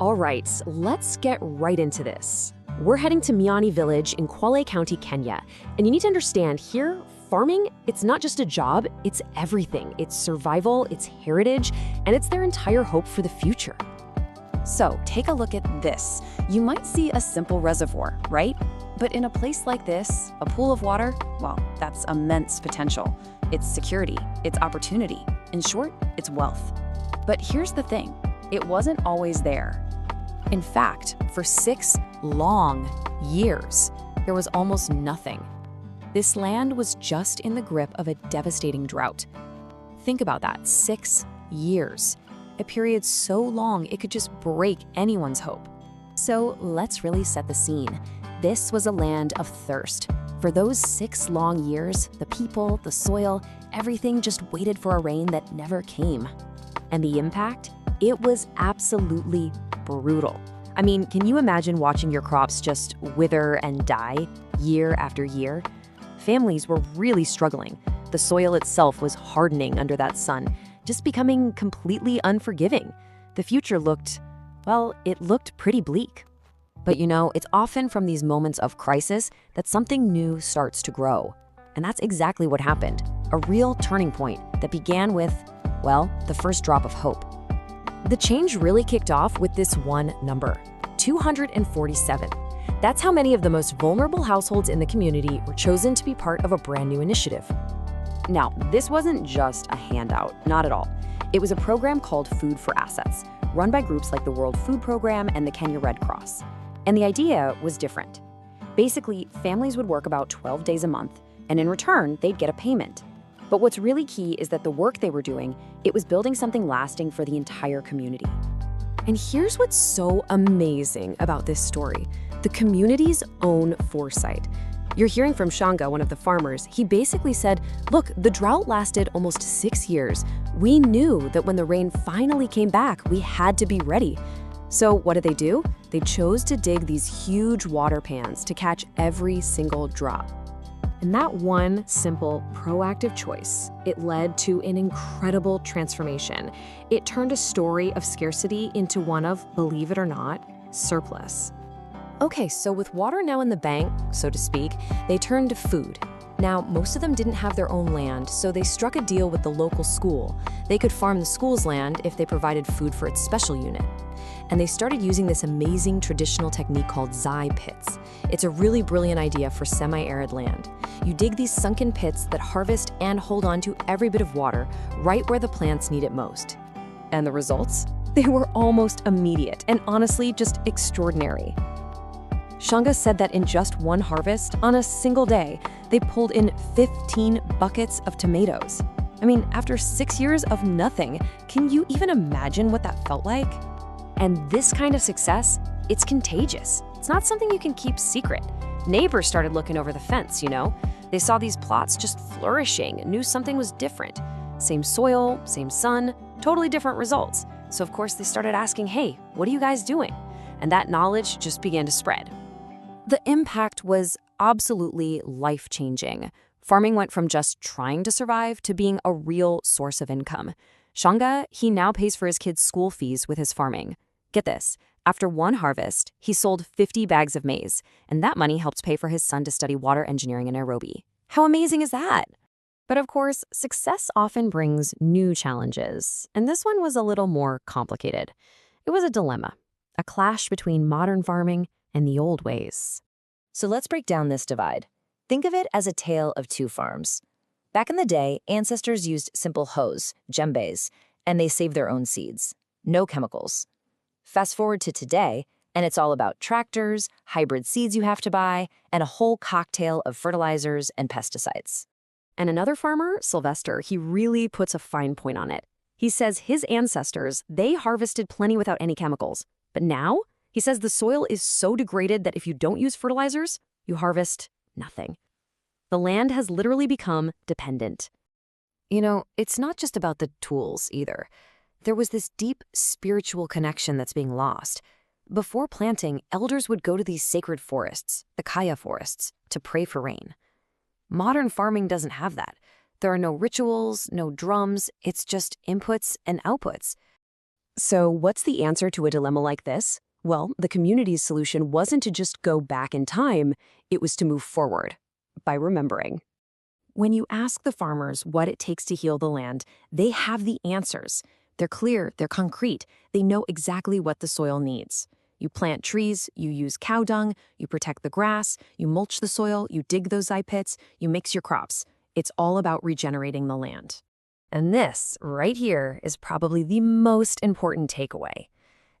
All right, let's get right into this. We're heading to Miyani Village in Kwale County, Kenya. And you need to understand here, farming, it's not just a job, it's everything. It's survival, it's heritage, and it's their entire hope for the future. So take a look at this. You might see a simple reservoir, right? But in a place like this, a pool of water, well, that's immense potential. It's security, it's opportunity. In short, it's wealth. But here's the thing, it wasn't always there. In fact, for 6 long years, there was almost nothing. This land was just in the grip of a devastating drought. Think about that, 6 years. A period so long it could just break anyone's hope. So let's really set the scene. This was a land of thirst. For those 6 long years, the people, the soil, everything just waited for a rain that never came. And the impact? It was absolutely brutal. I mean, can you imagine watching your crops just wither and die year after year? Families were really struggling. The soil itself was hardening under that sun, just becoming completely unforgiving. The future looked, well, it looked pretty bleak. But you know, it's often from these moments of crisis that something new starts to grow. And that's exactly what happened. A real turning point that began with, well, the first drop of hope. The change really kicked off with this one number, 247. That's how many of the most vulnerable households in the community were chosen to be part of a brand new initiative. Now, this wasn't just a handout, not at all. It was a program called Food for Assets, run by groups like the World Food Program and the Kenya Red Cross. And the idea was different. Basically, families would work about 12 days a month, and in return, they'd get a payment. But what's really key is that the work they were doing, it was building something lasting for the entire community. And here's what's so amazing about this story, the community's own foresight. You're hearing from Shanga, one of the farmers. He basically said, look, the drought lasted almost 6 years. We knew that when the rain finally came back, we had to be ready. So what did they do? They chose to dig these huge water pans to catch every single drop. And that one simple, proactive choice, it led to an incredible transformation. It turned a story of scarcity into one of, believe it or not, surplus. Okay, so with water now in the bank, so to speak, they turned to food. Now, most of them didn't have their own land, so they struck a deal with the local school. They could farm the school's land if they provided food for its special unit. And they started using this amazing traditional technique called zai pits. It's a really brilliant idea for semi-arid land. You dig these sunken pits that harvest and hold on to every bit of water right where the plants need it most. And the results? They were almost immediate and honestly just extraordinary. Shanga said that in just one harvest, on a single day, they pulled in 15 buckets of tomatoes. I mean, after 6 years of nothing, can you even imagine what that felt like? And this kind of success, it's contagious. It's not something you can keep secret. Neighbors started looking over the fence, you know? They saw these plots just flourishing, knew something was different. Same soil, same sun, totally different results. So of course they started asking, hey, what are you guys doing? And that knowledge just began to spread. The impact was absolutely life-changing. Farming went from just trying to survive to being a real source of income. Shanga, he now pays for his kids' school fees with his farming. Get this, after one harvest, he sold 50 bags of maize, and that money helped pay for his son to study water engineering in Nairobi. How amazing is that? But of course, success often brings new challenges, and this one was a little more complicated. It was a dilemma, a clash between modern farming and the old ways. So let's break down this divide. Think of it as a tale of two farms. Back in the day, ancestors used simple hoes, djembes, and they saved their own seeds. No chemicals. Fast forward to today, and it's all about tractors, hybrid seeds you have to buy, and a whole cocktail of fertilizers and pesticides. And another farmer, Sylvester, he really puts a fine point on it. He says his ancestors, they harvested plenty without any chemicals. But now, he says the soil is so degraded that if you don't use fertilizers, you harvest nothing. The land has literally become dependent. You know, it's not just about the tools either. There was this deep spiritual connection that's being lost. Before planting, elders would go to these sacred forests, the Kaya forests, to pray for rain. Modern farming doesn't have that. There are no rituals, no drums, it's just inputs and outputs. So, what's the answer to a dilemma like this? Well, the community's solution wasn't to just go back in time, it was to move forward by remembering. When you ask the farmers what it takes to heal the land, they have the answers. They're clear, they're concrete, they know exactly what the soil needs. You plant trees, you use cow dung, you protect the grass, you mulch the soil, you dig those eye pits, you mix your crops. It's all about regenerating the land. And this, right here, is probably the most important takeaway.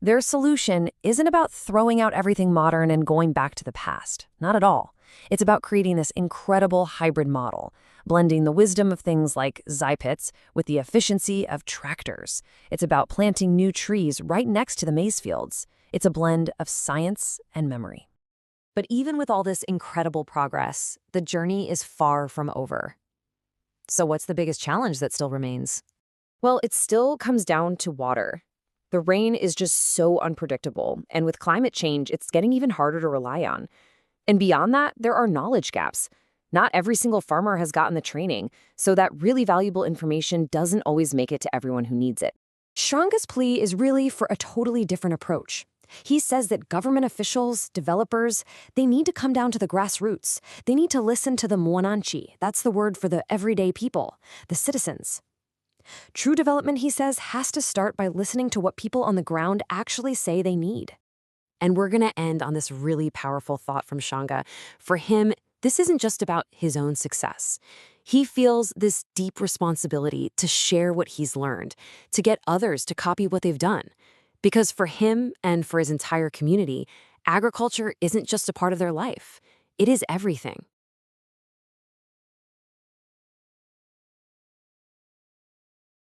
Their solution isn't about throwing out everything modern and going back to the past. Not at all. It's about creating this incredible hybrid model, blending the wisdom of things like zai pits with the efficiency of tractors. It's about planting new trees right next to the maize fields. It's a blend of science and memory. But even with all this incredible progress, the journey is far from over. So what's the biggest challenge that still remains? Well, it still comes down to water. The rain is just so unpredictable, and with climate change, it's getting even harder to rely on. And beyond that, there are knowledge gaps. Not every single farmer has gotten the training, so that really valuable information doesn't always make it to everyone who needs it. Shranga's plea is really for a totally different approach. He says that government officials, developers, they need to come down to the grassroots. They need to listen to the mwananchi, that's the word for the everyday people, the citizens. True development, he says, has to start by listening to what people on the ground actually say they need. And we're going to end on this really powerful thought from Shanga. For him, this isn't just about his own success. He feels this deep responsibility to share what he's learned, to get others to copy what they've done. Because for him and for his entire community, agriculture isn't just a part of their life. It is everything.